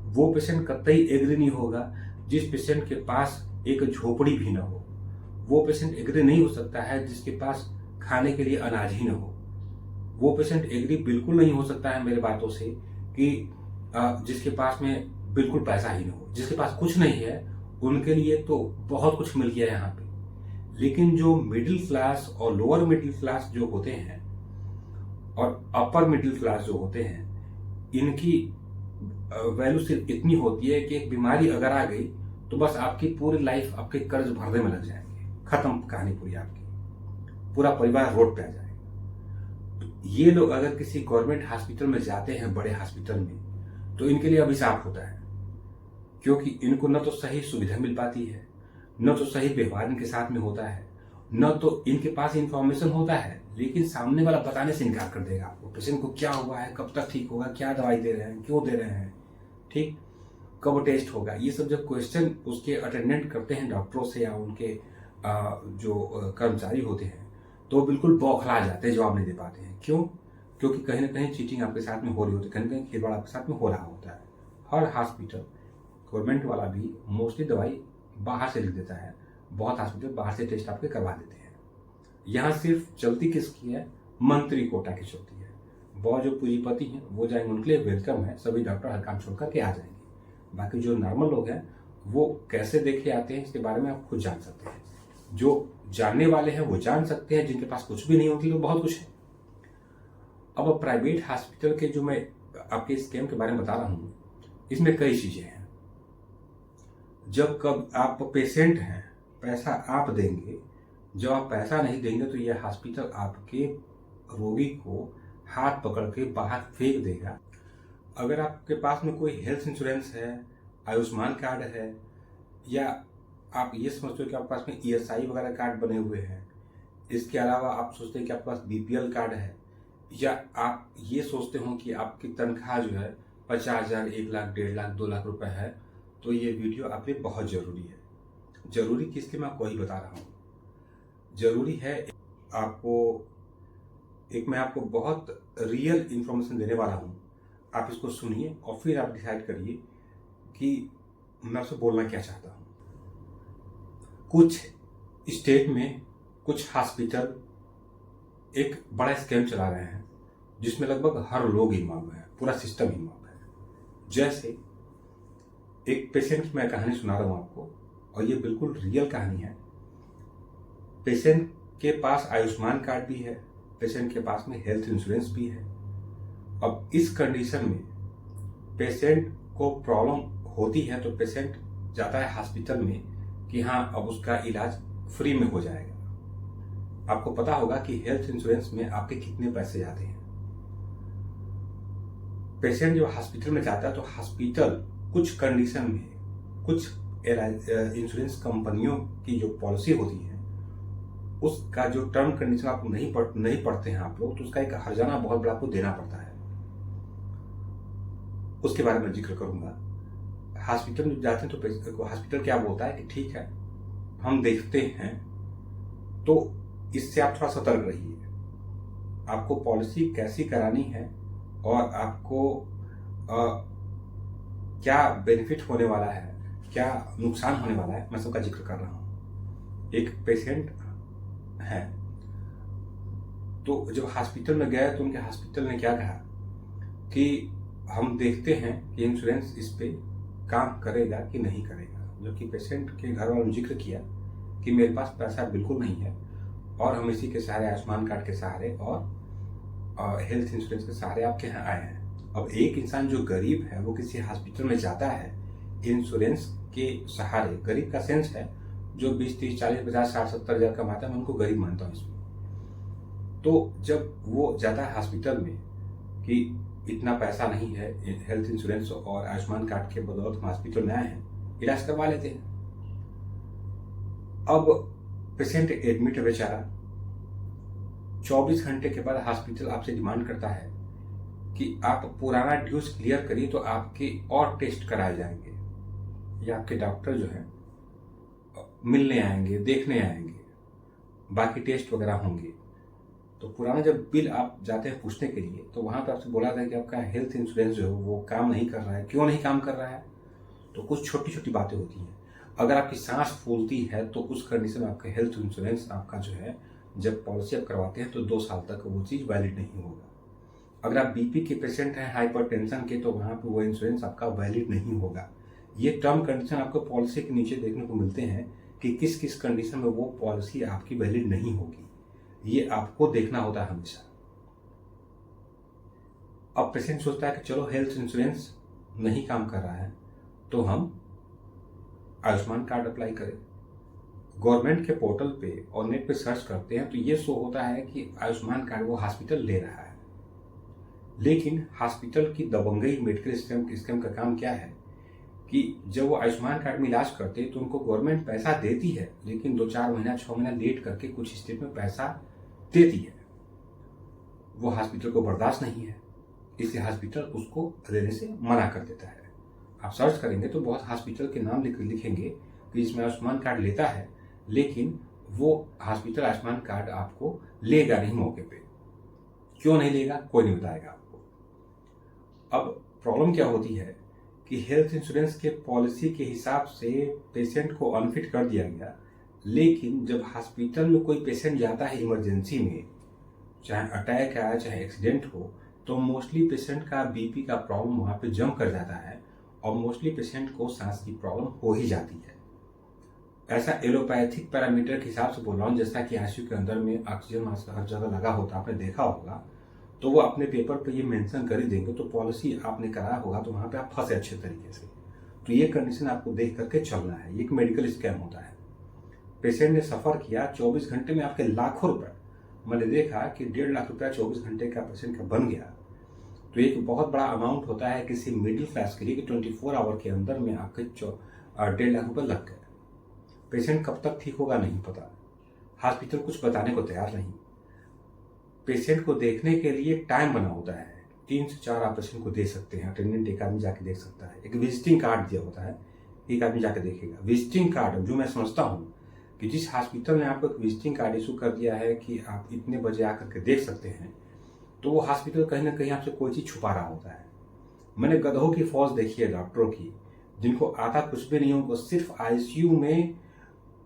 वो पेशेंट कतई एग्री नहीं होगा जिस पेशेंट के पास एक झोपड़ी भी ना हो। वो पेशेंट एग्री नहीं हो सकता है जिसके पास खाने के लिए अनाज ही ना हो। वो पेशेंट एग्री बिल्कुल नहीं हो सकता है मेरे बातों से कि जिसके पास में बिल्कुल पैसा ही ना हो। जिसके पास कुछ नहीं है उनके लिए तो बहुत कुछ मिल गया यहाँ पे। लेकिन जो मिडिल क्लास और लोअर मिडिल क्लास जो होते हैं और अपर मिडिल क्लास जो होते हैं, इनकी वैल्यू सिर्फ इतनी होती है कि एक बीमारी अगर आ गई तो बस आपकी पूरी लाइफ आपके कर्ज भरने में लग जाएंगे। खत्म कहानी पूरी आपकी, पूरा परिवार रोड पे आ जाएगा। तो ये लोग अगर किसी गवर्नमेंट हॉस्पिटल में जाते हैं, बड़े हॉस्पिटल में, तो इनके लिए अभिशाप होता है। क्योंकि इनको न तो सही सुविधा मिल पाती है, न तो सही व्यवहार इनके साथ में होता है, न तो इनके पास इंफॉर्मेशन होता है, लेकिन सामने वाला बताने से इनकार कर देगा आपको। पेशेंट को क्या हुआ है, कब तक ठीक होगा, क्या दवाई दे रहे हैं, क्यों दे रहे हैं, ठीक, कब टेस्ट होगा। ये सब जब क्वेश्चन उसके अटेंडेंट करते हैं डॉक्टरों से या उनके जो कर्मचारी होते हैं, तो बिल्कुल बौखला जाते हैं, जवाब नहीं दे पाते हैं। क्यों? क्योंकि कहीं ना कहीं चीटिंग आपके साथ में हो रही होती है, कहीं ना कहीं खिलवाड़ आपके साथ में हो रहा होता है। हर हॉस्पिटल, गवर्नमेंट वाला भी मोस्टली दवाई बाहर से लिख देता है। बहुत हॉस्पिटल बाहर से टेस्ट आपके करवा देते हैं। यहाँ सिर्फ चलती किसकी है? मंत्री कोटा की चलती है। बहुत जो पूंजीपति हैं वो जाएंगे, उनके लिए वेलकम है, सभी डॉक्टर हर काम छोड़ करके आ जाएंगे। बाकी जो नॉर्मल लोग हैं वो कैसे देखे आते हैं इसके बारे में आप खुद जान सकते हैं। जो जानने वाले हैं वो जान सकते हैं, जिनके पास कुछ भी नहीं होती तो बहुत कुछ है। अब प्राइवेट हॉस्पिटल के जो मैं आपके स्कैम के बारे में बता रहा हूँ, इसमें कई चीजें हैं। जब कब आप पेशेंट हैं, पैसा आप देंगे, जब आप पैसा नहीं देंगे तो यह हॉस्पिटल आपके रोगी को हाथ पकड़ के बाहर फेंक देगा। अगर आपके पास में कोई हेल्थ इंश्योरेंस है, आयुष्मान कार्ड है, या आप ये समझते हो कि आपके पास में ईएसआई वगैरह कार्ड बने हुए हैं, इसके अलावा आप सोचते हैं कि आपके पास बीपीएल कार्ड है, या आप ये सोचते हो कि आपकी तनख्वाह जो है 50,000, 1 लाख, 1.5 लाख, 2 लाख रुपए है, तो ये वीडियो आपके लिए बहुत जरूरी है। जरूरी किसके, मैं आपको वही बता रहा हूँ। जरूरी है आपको, मैं आपको बहुत रियल इंफॉर्मेशन देने वाला हूँ। आप इसको सुनिए और फिर आप डिसाइड करिए कि मैं आपसे बोलना क्या चाहता हूँ। कुछ स्टेट में कुछ हॉस्पिटल एक बड़ा स्कैम चला रहे हैं जिसमें लगभग हर लोग इन्वॉल्व है, पूरा सिस्टम इन्वॉल्व है। जैसे एक पेशेंट, मैं कहानी सुना रहा हूँ आपको और ये बिल्कुल रियल कहानी है। पेशेंट के पास आयुष्मान कार्ड भी है, पेशेंट के पास में हेल्थ इंश्योरेंस भी है। अब इस कंडीशन में पेशेंट को प्रॉब्लम होती है तो पेशेंट जाता है हॉस्पिटल में कि हाँ अब उसका इलाज फ्री में हो जाएगा। आपको पता होगा कि हेल्थ इंश्योरेंस में आपके कितने पैसे जाते हैं। पेशेंट जब हॉस्पिटल में जाता है तो हॉस्पिटल कुछ कंडीशन में, कुछ इंश्योरेंस कंपनियों की जो पॉलिसी होती है उसका जो टर्म कंडीशन आप नहीं पढ़ते हैं आप लोग, तो उसका एक हर्जाना बहुत बड़ा आपको देना पड़ता है। उसके बारे में जिक्र करूंगा। हॉस्पिटल में जाते हैं तो हॉस्पिटल क्या बोलता है कि ठीक है हम देखते हैं, तो इससे आप थोड़ा सतर्क रहिए। आपको पॉलिसी कैसी करानी है और आपको क्या बेनिफिट होने वाला है, क्या नुकसान होने वाला है, मैं सबका जिक्र कर रहा हूं। एक पेशेंट है तो जब हॉस्पिटल में गए तो उनके हॉस्पिटल ने क्या कहा कि हम देखते हैं कि इंश्योरेंस इस पे काम करेगा कि नहीं करेगा। जबकि पेशेंट के घर वालों ने जिक्र किया कि मेरे पास पैसा बिल्कुल नहीं है और हम इसी के सहारे, आयुष्मान कार्ड के सहारे और हेल्थ इंश्योरेंस के सहारे आपके यहाँ आए हैं। अब एक इंसान जो गरीब है वो किसी हॉस्पिटल में जाता है इंश्योरेंस के सहारे, गरीब का सेंस है जो 20, 30, 40, 50, 60, 70 हजार कमाता है, मैं उनको गरीब मानता हूँ इसमें। तो जब वो जाता है हॉस्पिटल में कि इतना पैसा नहीं है, हेल्थ इंश्योरेंस और आयुष्मान कार्ड के बदौलत हम हॉस्पिटल में आए हैं, इलाज करवा लेते हैं। अब पेशेंट एडमिट है बेचारा, 24 घंटे के बाद हॉस्पिटल आपसे डिमांड करता है कि आप पुराना ड्यूज क्लियर करिए तो आपके और टेस्ट कराए जाएंगे, या आपके डॉक्टर जो है मिलने आएंगे, देखने आएंगे, बाकी टेस्ट वगैरह होंगे। तो पुराना जब बिल आप जाते हैं पूछने के लिए तो वहाँ पे आपसे बोला था कि आपका हेल्थ इंश्योरेंस जो है वो काम नहीं कर रहा है। क्यों नहीं काम कर रहा है? तो कुछ छोटी छोटी बातें होती हैं। अगर आपकी सांस फूलती है तो उस कंडीशन में आपका हेल्थ इंश्योरेंस आपका जो है, जब पॉलिसी आप करवाते हैं तो 2 साल तक वो चीज़ वैलिड नहीं होगा। अगर आप बीपी के पेशेंट हैं, हाइपरटेंशन के, तो वहाँ पे वो इंश्योरेंस आपका वैलिड नहीं होगा। ये टर्म कंडीशन आपको पॉलिसी के नीचे देखने को मिलते हैं कि किस किस कंडीशन में वो पॉलिसी आपकी वैलिड नहीं होगी। ये आपको देखना होता है हमेशा। अब पेशेंट सोचता है कि चलो हेल्थ इंश्योरेंस नहीं काम कर रहा है तो हम आयुष्मान कार्ड अप्लाई करें। गवर्नमेंट के पोर्टल पे और नेट पे सर्च करते हैं तो ये शो होता है कि आयुष्मान कार्ड वो हॉस्पिटल ले रहा है। लेकिन हॉस्पिटल की दबंगई मेडिकल स्कीम का काम क्या है कि जब वो आयुष्मान कार्ड में इलाज करते हैं तो उनको गवर्नमेंट पैसा देती है, लेकिन 2-4 महीना 6 महीना लेट करके कुछ स्टेट में पैसा देती है। वो हॉस्पिटल को बर्दाश्त नहीं है, इसलिए हॉस्पिटल उसको देने से मना कर देता है। आप सर्च करेंगे तो बहुत हॉस्पिटल के नाम लिखेंगे कि जिसमें आयुष्मान कार्ड लेता है, लेकिन वो हॉस्पिटल आयुष्मान कार्ड आपको लेगा नहीं मौके पे। क्यों नहीं लेगा? कोई नहीं बताएगा आपको। अब प्रॉब्लम क्या होती है कि हेल्थ इंश्योरेंस के पॉलिसी के हिसाब से पेशेंट को अनफिट कर दिया गया, लेकिन जब हॉस्पिटल में कोई पेशेंट जाता है इमरजेंसी में, चाहे अटैक आया चाहे एक्सीडेंट हो, तो मोस्टली पेशेंट का बीपी का प्रॉब्लम वहाँ पे जम कर जाता है और मोस्टली पेशेंट को सांस की प्रॉब्लम हो ही जाती है। ऐसा एलोपैथिक पैरामीटर के हिसाब से बोल रहा हूँ, जैसा कि आईसीयू के अंदर में ऑक्सीजन मास्क हर जगह लगा होता है, आपने देखा होगा, तो वो अपने पेपर पे ये मेंशन कर ही देंगे। तो पॉलिसी आपने कराया होगा तो वहाँ पे आप फंसे अच्छे तरीके से। तो ये कंडीशन आपको देख करके चलना है। ये एक मेडिकल स्कैम होता है। पेशेंट ने सफ़र किया 24 घंटे में आपके लाखों रुपए। मैंने देखा कि 1.5 लाख रुपया 24 घंटे का पेशेंट का बन गया, तो एक बहुत बड़ा अमाउंट होता है किसी मिडिल क्लास के लिए कि 24 आवर के अंदर में आपके 1.5 लाख रुपये लग गए। पेशेंट कब तक ठीक होगा नहीं पता, हॉस्पिटल कुछ बताने को तैयार नहीं। पेशेंट को देखने के लिए टाइम बना होता है, 3 से 4 आप पेशेंट को दे सकते हैं। अटेंडेंट एक आदमी जाके देख सकता है। एक विजिटिंग कार्ड दिया होता है, एक आदमी जाके देखेगा। विजिटिंग कार्ड जो मैं समझता हूँ कि जिस हॉस्पिटल ने आपको एक विजिटिंग कार्ड इशू कर दिया है कि आप इतने बजे आकर के देख सकते हैं, तो वो हॉस्पिटल कहीं ना कहीं आपसे कोई चीज़ छुपा रहा होता है। मैंने गधों की फौज देखी है डॉक्टरों की, जिनको आता कुछ भी नहीं, उनको सिर्फ आईसीयू में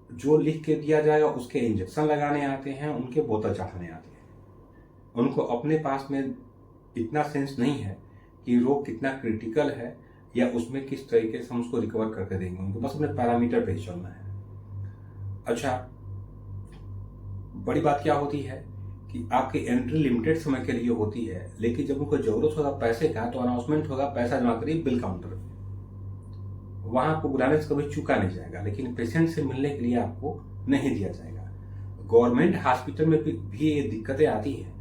जो लिख के दिया जाएगा उसके इंजेक्शन लगाने आते हैं, उनके बोतल चढ़ाने आते हैं। उनको अपने पास में इतना सेंस नहीं है कि रोग कितना क्रिटिकल है या उसमें किस तरीके से हम उसको रिकवर करके देंगे। उनको बस अपने पैरामीटर पे ही चलना है। अच्छा, बड़ी बात क्या होती है कि आपकी एंट्री लिमिटेड समय के लिए होती है, लेकिन जब उनको जरूरत होगा पैसे का तो अनाउंसमेंट होगा, पैसा जमा करिए बिल काउंटर पे। वहां आपको बुलाने से कभी चूका नहीं जाएगा, लेकिन पेशेंट से मिलने के लिए आपको नहीं दिया जाएगा। गवर्नमेंट हॉस्पिटल में भी ये दिक्कतें आती हैं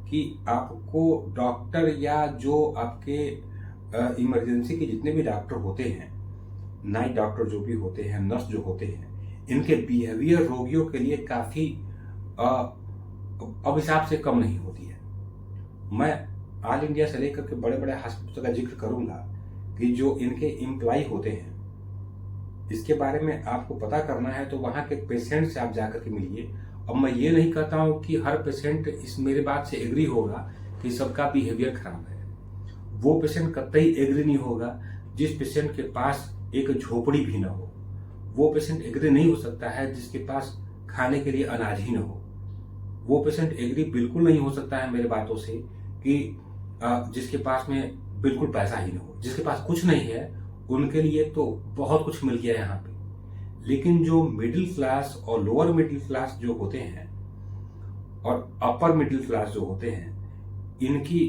कि आपको डॉक्टर या जो आपके इमरजेंसी के जितने भी डॉक्टर होते हैं, नाइट डॉक्टर जो भी होते हैं, नर्स जो होते हैं, इनके बिहेवियर रोगियों के लिए काफी अभिशाप से कम नहीं होती है। मैं ऑल इंडिया से लेकर के बड़े बड़े हॉस्पिटल का जिक्र करूंगा कि जो इनके एम्प्लॉय होते हैं, इसके बारे में आपको पता करना है तो वहां के पेशेंट से आप जाकर के मिलिए। अब मैं ये नहीं कहता हूं कि हर पेशेंट इस मेरे बात से एग्री होगा कि सबका बिहेवियर खराब है। वो पेशेंट कतई एग्री नहीं होगा जिस पेशेंट के पास एक झोपड़ी भी ना हो। वो पेशेंट एग्री नहीं हो सकता है जिसके पास खाने के लिए अनाज ही ना हो। वो पेशेंट एग्री बिल्कुल नहीं हो सकता है मेरे बातों से कि जिसके पास में बिल्कुल पैसा ही ना हो। जिसके पास कुछ नहीं है उनके लिए तो बहुत कुछ मिल गया यहाँ पे, लेकिन जो मिडिल क्लास और लोअर मिडिल क्लास जो होते हैं और अपर मिडिल क्लास जो होते हैं, इनकी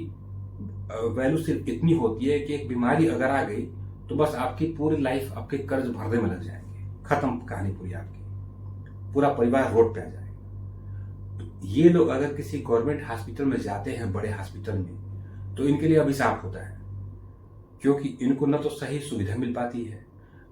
वैल्यू सिर्फ इतनी होती है कि एक बीमारी अगर आ गई तो बस आपकी पूरी लाइफ आपके कर्ज भरने में लग जाएंगे, खत्म कहानी पूरी आपकी, पूरा परिवार रोड पे आ जाएगा। तो ये लोग अगर किसी गवर्नमेंट हॉस्पिटल में जाते हैं, बड़े हॉस्पिटल में, तो इनके लिए अभिशाप होता है, क्योंकि इनको न तो सही सुविधा मिल पाती है,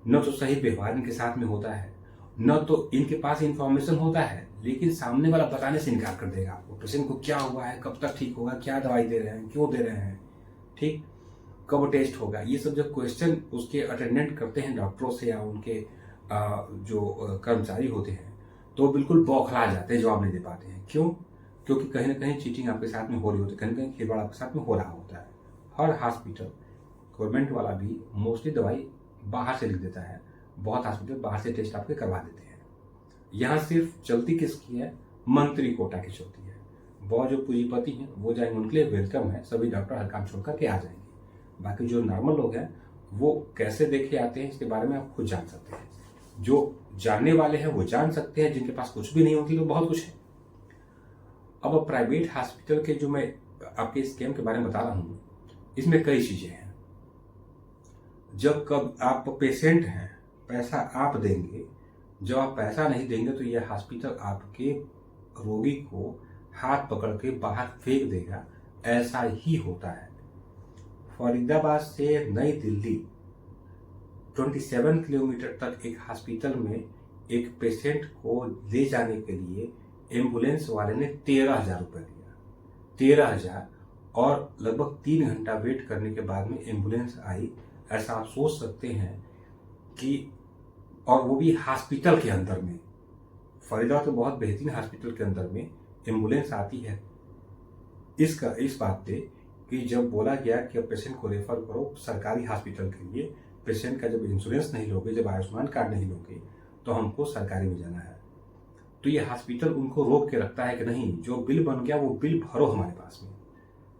न तो सही व्यवहार इनके साथ में होता है, न तो इनके पास इंफॉर्मेशन होता है, लेकिन सामने वाला बताने से इनकार कर देगा आपको। पेशेंट को क्या हुआ है, कब तक ठीक होगा, क्या दवाई दे रहे हैं, क्यों दे रहे हैं, ठीक, कब टेस्ट होगा, ये सब जब क्वेश्चन उसके अटेंडेंट करते हैं डॉक्टरों से या उनके जो कर्मचारी होते हैं, तो बिल्कुल बौखला जाते हैं, जवाब नहीं दे पाते हैं। क्यों? क्योंकि कहीं ना कहीं चीटिंग आपके साथ में हो रही होती है, कहीं ना कहीं खिलवाड़ आपके साथ में हो रहा होता है। हर हॉस्पिटल, गवर्नमेंट वाला भी मोस्टली दवाई बाहर से लिख देता है, बहुत हॉस्पिटल बाहर से टेस्ट आपके करवा देते हैं। यहाँ सिर्फ चलती किसकी है? मंत्री कोटा की चलती है। बहुत जो पूंजीपति हैं वो जाएंगे, उनके लिए वेलकम है, सभी डॉक्टर हर काम छोड़ करके आ जाएंगे। बाकी जो नॉर्मल लोग हैं वो कैसे देखे आते हैं इसके बारे में आप खुद जान सकते हैं। जो जानने वाले हैं वो जान सकते हैं, जिनके पास कुछ भी नहीं होती तो बहुत कुछ है। अब प्राइवेट हॉस्पिटल के जो मैं आपके स्कैम के बारे में बता रहा हूँ, इसमें कई चीजें हैं। जब कब आप पेशेंट हैं, पैसा आप देंगे, जब आप पैसा नहीं देंगे तो यह हॉस्पिटल आपके रोगी को हाथ पकड़ के बाहर फेंक देगा। ऐसा ही होता है। फरीदाबाद से नई दिल्ली 27 किलोमीटर तक एक हॉस्पिटल में एक पेशेंट को ले जाने के लिए एम्बुलेंस वाले ने 13,000 रुपये लिया। 13,000 और लगभग 3 घंटा वेट करने के बाद में एम्बुलेंस आई। ऐसा आप सोच सकते हैं कि, और वो भी हॉस्पिटल के अंदर में, फरीदाबाद के बहुत बेहतरीन हॉस्पिटल के अंदर में एम्बुलेंस आती है। इस बात पे कि जब बोला गया कि अब पेशेंट को रेफर करो सरकारी हॉस्पिटल के लिए, पेशेंट का जब इंश्योरेंस नहीं लोगे, जब आयुष्मान कार्ड नहीं लोगे तो हमको सरकारी में जाना है। तो ये हॉस्पिटल उनको रोक के रखता है कि नहीं, जो बिल बन गया वो बिल भरो हमारे पास में।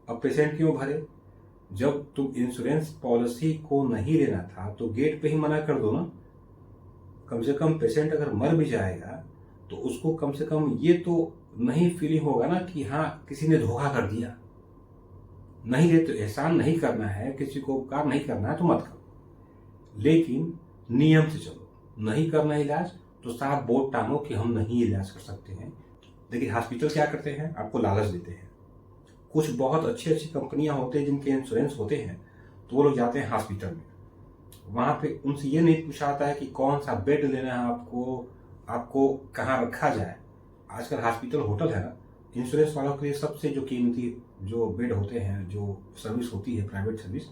अब पेशेंट क्यों भरे? जब तुम इंश्योरेंस पॉलिसी को नहीं लेना था तो गेट पे ही मना कर दो ना। कम से कम पेशेंट अगर मर भी जाएगा तो उसको कम से कम ये तो नहीं फीलिंग होगा ना कि हाँ किसी ने धोखा कर दिया। नहीं ले तो एहसान नहीं करना है, किसी को उपकार नहीं करना है तो मत करो, लेकिन नियम से चलो। नहीं करना इलाज तो साफ बोर्ड टांगो कि हम नहीं इलाज कर सकते हैं। लेकिन हॉस्पिटल क्या करते हैं? आपको लालच देते हैं। कुछ बहुत अच्छी अच्छी कंपनियां होते हैं जिनके इंश्योरेंस होते हैं, तो वो लोग जाते हैं हॉस्पिटल में। वहां पे उनसे ये नहीं पूछा जाता है कि कौन सा बेड लेना है आपको कहाँ रखा जाए। आजकल हॉस्पिटल होटल है ना, इंश्योरेंस वालों के लिए सबसे जो कीमती जो बेड होते हैं, जो सर्विस होती है प्राइवेट सर्विस,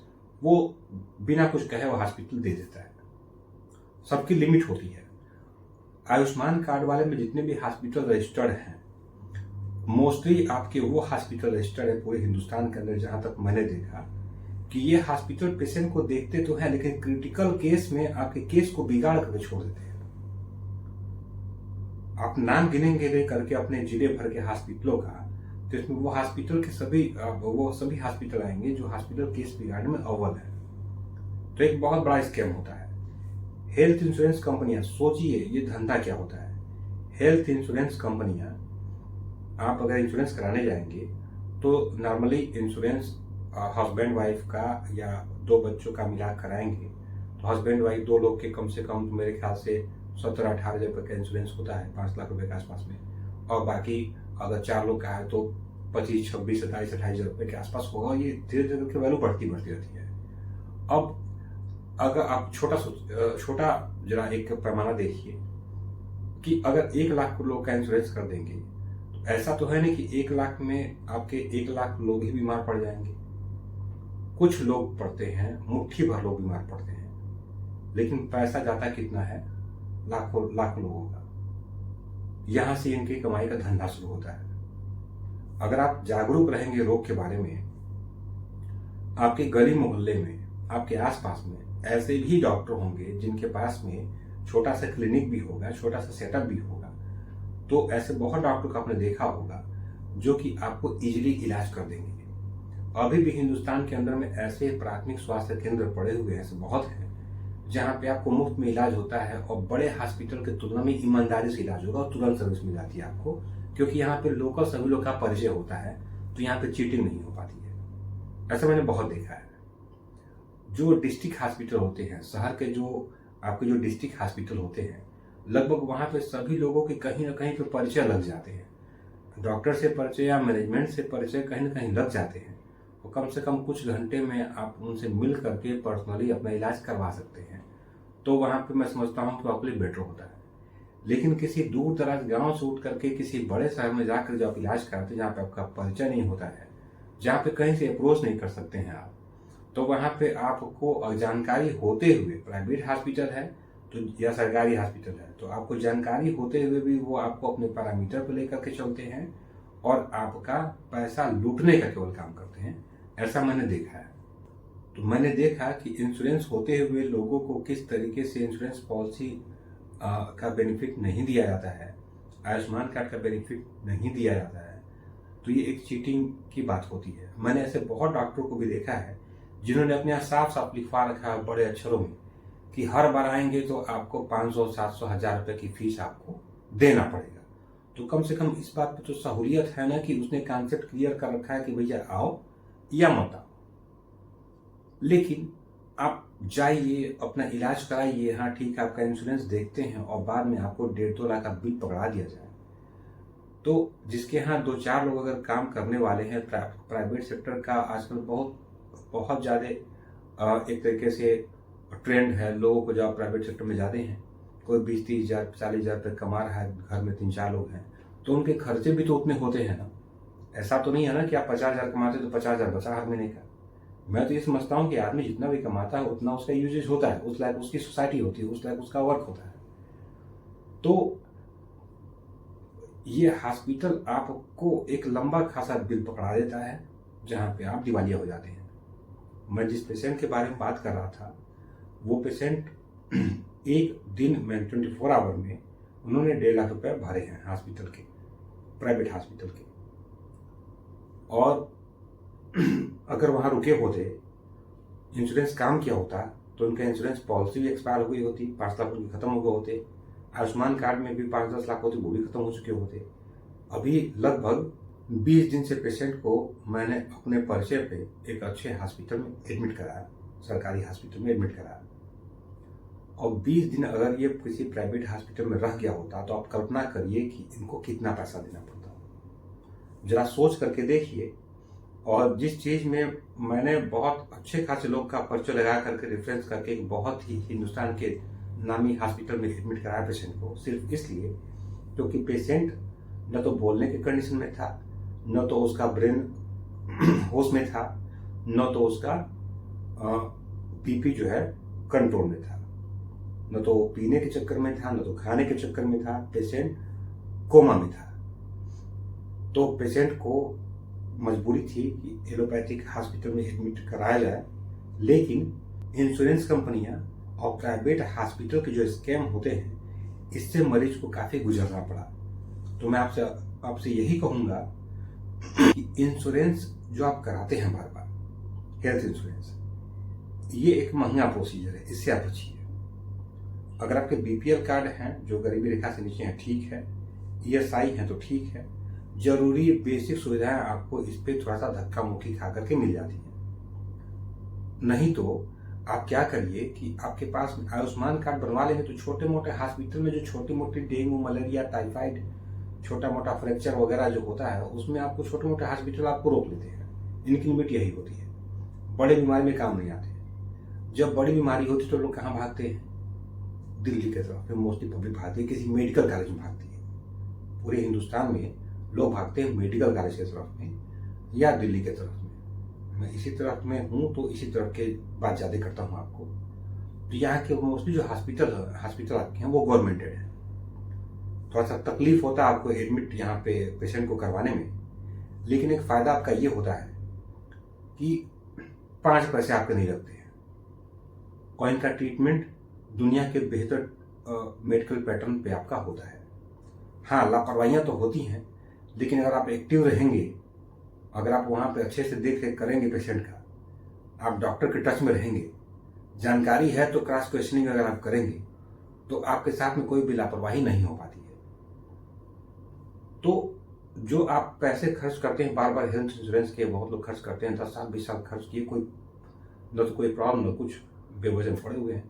वो बिना कुछ कहे वो हॉस्पिटल दे देता है। सबकी लिमिट होती है। आयुष्मान कार्ड वाले में जितने भी हॉस्पिटल रजिस्टर्ड हैं, मोस्टली आपके वो हॉस्पिटल रजिस्टर्ड है पूरे हिंदुस्तान के अंदर, जहां तक मैंने देखा कि ये हॉस्पिटल पेशेंट को देखते तो हैं लेकिन क्रिटिकल केस में आपके केस को बिगाड़ करके छोड़ देते हैं। आप नाम गिनेंगे ले करके अपने जिले भर के हॉस्पिटलों का, तो इसमें वो हॉस्पिटल के सभी हॉस्पिटल आएंगे जो हॉस्पिटल केस बिगाड़ने में अव्वल है। तो एक बहुत बड़ा स्कैम होता है। हेल्थ इंश्योरेंस कंपनियां, सोचिए ये धंधा क्या होता है। हेल्थ इंश्योरेंस कंपनियां, आप अगर इंश्योरेंस कराने जाएंगे तो नॉर्मली इंश्योरेंस हस्बैंड वाइफ का या 2 बच्चों का मिला कराएंगे तो हस्बैंड वाइफ 2 लोग के कम से कम तो मेरे ख्याल से 17-18 हज़ार रुपये का इंश्योरेंस होता है, 5 लाख रुपए के आसपास में। और बाकी अगर 4 लोग का है तो 25, 26, 27, 28 हज़ार रुपये के आसपास होगा। ये धीरे धीरे करके वैल्यू बढ़ती रहती है। अब अगर आप छोटा जरा एक पैमाना देखिए कि अगर 1 लाख लोग का इंश्योरेंस कर देंगे तो ऐसा तो है नहीं कि 1 लाख में आपके 1 लाख लोग ही बीमार पड़ जाएंगे। कुछ लोग पड़ते हैं, मुट्ठी भर लोग बीमार पड़ते हैं, लेकिन पैसा जाता कितना है? लाखों लोगों का। यहां से इनकी कमाई का धंधा शुरू होता है। अगर आप जागरूक रहेंगे रोग के बारे में, आपके गली मोहल्ले में, आपके आसपास में ऐसे भी डॉक्टर होंगे जिनके पास में छोटा सा क्लिनिक भी होगा, छोटा सा सेटअप भी होगा। तो ऐसे बहुत डॉक्टर को आपने देखा होगा जो कि आपको इजीली इलाज कर देंगे। अभी भी हिंदुस्तान के अंदर में ऐसे प्राथमिक स्वास्थ्य केंद्र पड़े हुए हैं, ऐसे बहुत हैं, जहां पे आपको मुफ्त में इलाज होता है और बड़े हॉस्पिटल के तुलना में ईमानदारी से इलाज होगा और तुरंत सर्विस मिल जाती है आपको, क्योंकि यहाँ पे लोकल सभी लोग का परिचय होता है, तो यहाँ पे चीटिंग नहीं हो पाती है। ऐसा मैंने बहुत देखा है। जो डिस्ट्रिक्ट हॉस्पिटल होते हैं, शहर के जो आपके जो डिस्ट्रिक्ट हॉस्पिटल होते हैं, लगभग वहाँ पे सभी लोगों के कहीं ना कहीं पे परिचय लग जाते हैं। डॉक्टर से परिचय या मैनेजमेंट से परिचय कहीं ना कहीं लग जाते हैं, और कम से कम कुछ घंटे में आप उनसे मिल करके पर्सनली अपना इलाज करवा सकते हैं। तो वहाँ पे मैं समझता हूँ कि आपके लिए बेटर होता है। लेकिन किसी दूर दराज गाँव से उठ करके किसी बड़े शहर में जाकर जब आप इलाज कराते हैं, जहाँ पे आपका परिचय नहीं होता है, जहाँ पे कहीं से अप्रोच नहीं कर सकते हैं आप, तो वहाँ पे आपको जानकारी होते हुए, प्राइवेट हॉस्पिटल है तो या सरकारी हॉस्पिटल है, तो आपको जानकारी होते हुए भी वो आपको अपने पैरामीटर पर लेकर के चलते हैं और आपका पैसा लूटने का केवल काम करते हैं। ऐसा मैंने देखा है। तो मैंने देखा कि इंश्योरेंस होते हुए लोगों को किस तरीके से इंश्योरेंस पॉलिसी का बेनिफिट नहीं दिया जाता है, आयुष्मान कार्ड का बेनिफिट नहीं दिया जाता है, तो ये एक चीटिंग की बात होती है। मैंने ऐसे बहुत डॉक्टरों को भी देखा है जिन्होंने अपने यहाँ साफ साफ लिखवा रखा है बड़े अक्षरों में कि हर बार आएंगे तो आपको 500, 700, 1000 रुपये की फीस आपको देना पड़ेगा। तो कम से कम इस बात पर तो सहूलियत है ना कि उसने कॉन्सेप्ट क्लियर कर रखा है कि भैया आओ या मत आओ, लेकिन आप जाइए अपना इलाज कराइए। हाँ ठीक है, आपका इंश्योरेंस देखते हैं और बाद में आपको 1.5-2 लाख का बिल पकड़ा दिया जाए। तो जिसके यहाँ 2-4 लोग अगर काम करने वाले हैं, प्राइवेट सेक्टर का आजकल बहुत ज़्यादा एक तरीके से ट्रेंड है, लोगों को जॉब प्राइवेट सेक्टर में ज़्यादा हैं। कोई 20-30 हज़ार 40 हज़ार रुपये कमा रहा है, घर में 3-4 लोग हैं, तो उनके खर्चे भी तो उतने होते हैं ना। ऐसा तो नहीं है ना कि आप 50,000 कमाते तो 50,000 बचा हर महीने का। मैं तो ये समझता हूँ कि आदमी जितना भी कमाता है उतना उसका यूजेज होता है, उस लायक उसकी सोसाइटी होती है, उस लायक उसका वर्क होता है। तो ये हॉस्पिटल आपको एक लंबा खासा बिल पकड़ा देता है जहाँ पे आप दिवालिया हो जाते हैं। मैं जिस पेशेंट के बारे में बात कर रहा था, वो पेशेंट एक दिन में 24 आवर में उन्होंने 1.5 लाख रुपए भरे हैं हॉस्पिटल के, प्राइवेट हॉस्पिटल के। और अगर वहाँ रुके होते, इंश्योरेंस काम किया होता, तो उनका इंश्योरेंस पॉलिसी भी एक्सपायर हो गई होती, 5 लाख उनके खत्म हो गए होते। आयुष्मान कार्ड में भी 5-10 लाख होते, वो भी खत्म हो चुके होते। अभी लगभग 20 दिन से पेशेंट को मैंने अपने परिचय पे एक अच्छे हॉस्पिटल में एडमिट कराया, सरकारी हॉस्पिटल में एडमिट कराया। और 20 दिन अगर ये किसी प्राइवेट हॉस्पिटल में रह गया होता तो आप कल्पना करिए कि इनको कितना पैसा देना पड़ता। जरा सोच करके देखिए। और जिस चीज़ में मैंने बहुत अच्छे खासे लोग का परिचय लगा करके रेफरेंस करके एक बहुत ही हिंदुस्तान के नामी हॉस्पिटल में एडमिट कराया पेशेंट को, सिर्फ इसलिए क्योंकि पेशेंट न तो बोलने के कंडीशन में था, न तो उसका ब्रेन होश में था, न तो उसका बीपी जो है कंट्रोल में था, न तो पीने के चक्कर में था, न तो खाने के चक्कर में था। पेशेंट कोमा में था। तो पेशेंट को मजबूरी थी कि एलोपैथिक हॉस्पिटल में एडमिट कराया जाए, लेकिन इंश्योरेंस कंपनियां और प्राइवेट हॉस्पिटल के जो स्कैम होते हैं, इससे मरीज को काफ़ी गुजरना पड़ा। तो मैं आपसे यही कहूँगा कि इंश्योरेंस जो आप कराते हैं बार बार, हेल्थ इंश्योरेंस, ये एक महंगा प्रोसीजर है, इससे आप बचिए। अगर आपके बीपीएल कार्ड हैं जो गरीबी रेखा से नीचे हैं, ठीक है, ईएसआई हैं तो ठीक है, जरूरी बेसिक सुविधाएं आपको इस पे थोड़ा सा धक्का मुक्की खा करके मिल जाती है। नहीं तो आप क्या करिए कि आपके पास आयुष्मान कार्ड बनवा लेंगे तो छोटे मोटे हॉस्पिटल में जो छोटी मोटी डेंगू, मलेरिया, टाइफाइड, छोटा मोटा फ्रैक्चर वगैरह जो होता है, उसमें आपको छोटे मोटे हॉस्पिटल आपको रोक लेते हैं। इनकी लिमिट यही होती है, बड़े बीमारी में काम नहीं आते। जब बड़ी बीमारी होती तो लोग कहाँ भागते हैं? दिल्ली की तरफ में मोस्टली पब्लिक भागती है, किसी मेडिकल कॉलेज में भागती है। पूरे हिंदुस्तान में लोग भागते हैं मेडिकल कॉलेज की तरफ में या दिल्ली की तरफ में। मैं इसी तरफ में हूँ तो इसी तरफ के बात ज़्यादा करता हूँ आपको। तो यहाँ के मोस्टली जो हॉस्पिटल आपके हैं वो गवर्नमेंटेड है। थोड़ा सा तकलीफ होता है आपको एडमिट यहाँ पे पेशेंट को करवाने में, लेकिन एक फ़ायदा आपका ये होता है कि 5 पैसे आपके नहीं लगते हैं और इनका ट्रीटमेंट दुनिया के बेहतर मेडिकल पैटर्न पे आपका होता है। हाँ, लापरवाहियाँ तो होती हैं, लेकिन अगर आप एक्टिव रहेंगे, अगर आप वहाँ पे अच्छे से देख रेख करेंगे पेशेंट का, आप डॉक्टर के टच में रहेंगे, जानकारी है तो क्रॉस क्वेश्चनिंग अगर आप करेंगे तो आपके साथ में कोई भी लापरवाही नहीं हो पाती है। तो जो आप पैसे खर्च करते हैं बार बार हेल्थ इंश्योरेंस के, बहुत लोग खर्च करते हैं, 10 साल 20 साल खर्च किए, कोई न तो कोई प्रॉब्लम न कुछ, बेवजह पड़े हुए हैं।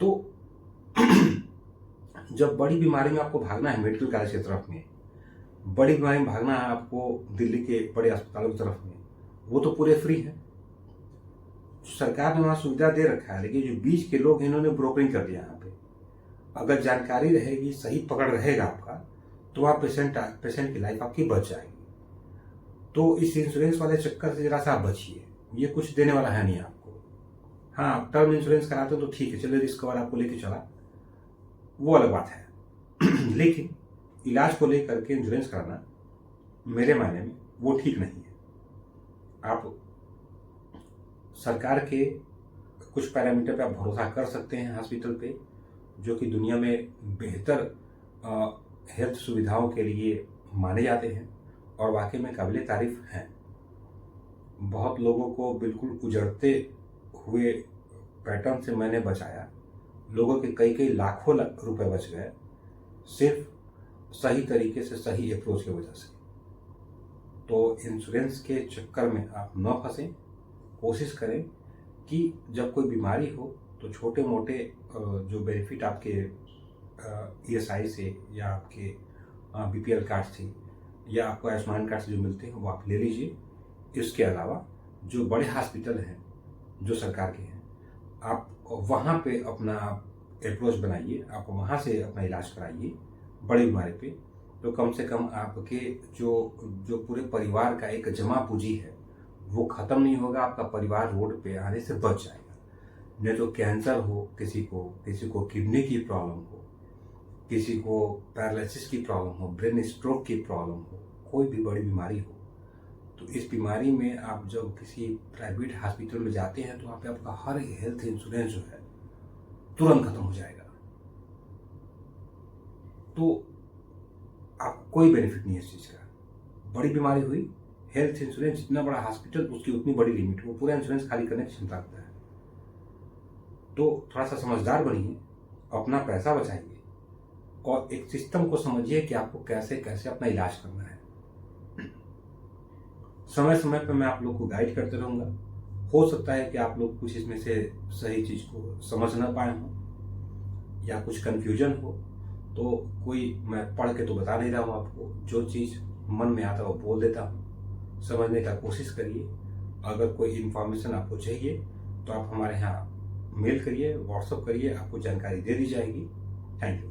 तो जब बड़ी बीमारी में आपको भागना है मेडिकल कॉलेज की तरफ में, बड़ी बीमारी में भागना है आपको दिल्ली के बड़े अस्पतालों की तरफ में, वो तो पूरे फ्री है, सरकार ने वहाँ सुविधा दे रखा है। लेकिन जो बीच के लोग हैं इन्होंने ब्रोकरिंग कर दिया यहाँ पे। अगर जानकारी रहेगी, सही पकड़ रहेगा आपका, तो वहाँ पेशेंट की लाइफ आपकी बच जाएगी। तो इस इंश्योरेंस वाले चक्कर से जरा सा आप बचिए, ये कुछ देने वाला है नहीं आपको। हाँ, आप टर्म इंश्योरेंस कराते हो तो ठीक है, चलिए रिस्क कवर आपको लेके चला, वो अलग बात है। लेकिन इलाज को लेकर के इंश्योरेंस कराना मेरे मायने में वो ठीक नहीं है। आप सरकार के कुछ पैरामीटर पे आप भरोसा कर सकते हैं हॉस्पिटल पे, जो कि दुनिया में बेहतर हेल्थ सुविधाओं के लिए माने जाते हैं और वाकई में काबिल तारीफ हैं। बहुत लोगों को बिल्कुल उजड़ते हुए पैटर्न से मैंने बचाया। लोगों के कई कई लाखों रुपए बच गए सिर्फ सही तरीके से, सही अप्रोच की वजह से। तो इंश्योरेंस के चक्कर में आप न फंसें। कोशिश करें कि जब कोई बीमारी हो तो छोटे मोटे जो बेनिफिट आपके ईएसआई से या आपके बीपीएल कार्ड से या आपको आयुष्मान कार्ड से जो मिलते हैं वो आप ले लीजिए। इसके अलावा जो बड़े हॉस्पिटल हैं जो सरकार के हैं, आप वहाँ पे अपना अप्रोच बनाइए, आप वहाँ से अपना इलाज कराइए बड़ी बीमारी पे। तो कम से कम आपके जो पूरे परिवार का एक जमा पूंजी है वो ख़त्म नहीं होगा, आपका परिवार रोड पे आने से बच जाएगा। नहीं तो कैंसर हो किसी को किडनी की प्रॉब्लम हो, किसी को पैरालिसिस की प्रॉब्लम हो, ब्रेन स्ट्रोक की प्रॉब्लम हो, कोई भी बड़ी बीमारी हो, तो इस बीमारी में आप जब किसी प्राइवेट हॉस्पिटल में जाते हैं तो वहाँ पे आपका हर हेल्थ इंश्योरेंस जो है तुरंत खत्म हो जाएगा। तो आपको कोई बेनिफिट नहीं है इस चीज़ का। बड़ी बीमारी हुई, हेल्थ इंश्योरेंस जितना बड़ा हॉस्पिटल उसकी उतनी बड़ी लिमिट, वो पूरा इंश्योरेंस खाली करने की क्षमता रखता है। तो थोड़ा सा समझदार बनिए, अपना पैसा बचाइए और एक सिस्टम को समझिए कि आपको कैसे कैसे अपना इलाज करना है। समय समय पर मैं आप लोग को गाइड करते रहूँगा। हो सकता है कि आप लोग कुछ इसमें से सही चीज़ को समझ ना पाए हों या कुछ कन्फ्यूजन हो, तो कोई मैं पढ़ के तो बता नहीं रहा हूँ आपको, जो चीज़ मन में आता है वो बोल देता हूँ। समझने का कोशिश करिए। अगर कोई इन्फॉर्मेशन आपको चाहिए तो आप हमारे यहाँ मेल करिए, व्हाट्सअप करिए, आपको जानकारी दे दी जाएगी। Thank you.